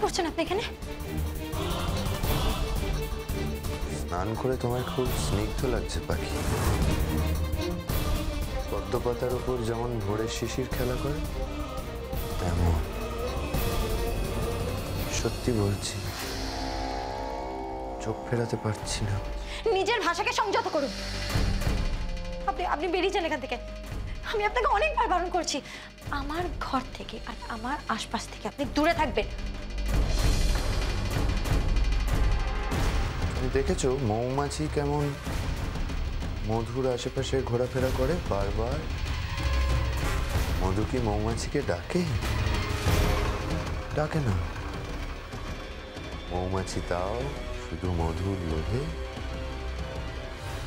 করছেন আপনি এখানে? স্নান করে তোমার খুব স্নিগ্ধ লাগছে পাখি। পদ্মপাতার উপর যেমন ভোরের শিশির খেলা করে তেমন। সত্যি বলছি, চোখ ফেরাতে পারছি না। নিজের ভাষাকে সংযত করুন। আপনি আপনি বেরিয়ে যান এখান থেকে। আমি আপনাকে অনেকবার বারণ করছি, আমার ঘর থেকে আর আমার আশপাশ থেকে আপনি দূরে থাকবেন। তুমি দেখেছো মৌমাছি কেমন মধুর আশেপাশে ঘোরাফেরা করে বারবার? মধু কি মৌমাছিকে ডাকে? ডাকে না। মৌমাছি তাও শুধু মধুর লোভে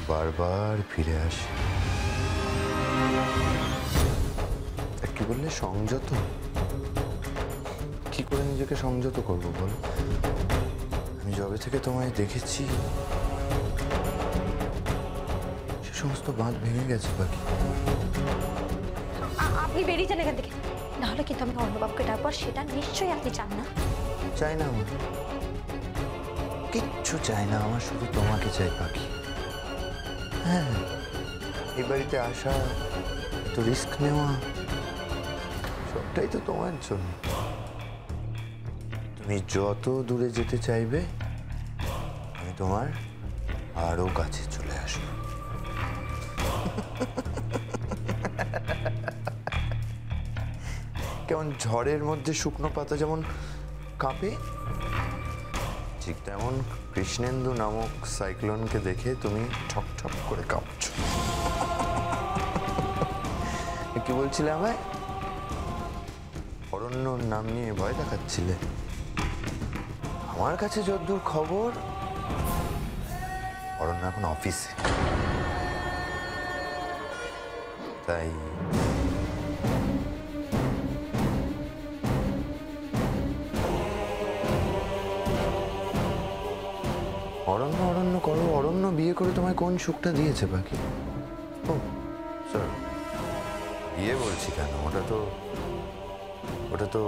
বারবার ফিরে আসে। কি বললে? সংযত? কি করে নিজেকে সংযত করবো বল? আমি যবে থেকে তোমায় দেখেছি সে সমস্ত বাঁধ ভেঙে গেছে পাখি। আপনি বেরিয়ে যান এখান থেকে, নাহলে কিন্তু আমি অর্ণবাবুকে ডাকবো। সেটা নিশ্চয়ই আপনি চান না। চাই না, আমার কিচ্ছু চাই না। আমার শুধু তোমাকে চাই পাখি। হ্যাঁ, এই বাড়িতে আসা, এত রিস্ক নেওয়া, সবটাই তো তোমার জন্য। তুমি যত দূরে যেতে চাইবে আমি তোমার আরো কাছে চলে আসবো। কেমন ঝড়ের মধ্যে শুকনো পাতা যেমন কাঁপে, ঠিক তেমন কৃষ্ণেন্দু নামক সাইক্লোনকে দেখে তুমি ঠক ঠক করে কাঁপছো। কি বলছিলে আমায়? অরণ্যর নাম নিয়ে ভয় দেখাচ্ছিলে। আমার কাছে যতদূর খবর, অরণ্য এখন অফিসে। তাই অরণ্য অরণ্য করো। অরণ্য বিয়ে করে তোমায় কোন সুখটা দিয়েছে পাখি? ও স্যার, বিয়ে বলছি কেন, ওটা তো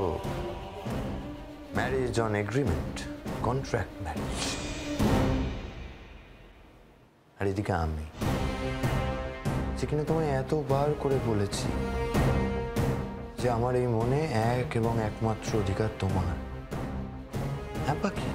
marriage on agreement, contract marriage. আর এদিকে আমি, যেখানে তোমায় এতবার করে বলেছি যে আমার এই মনে এক এবং একমাত্র অধিকার তোমার। হ্যাঁ পাখি।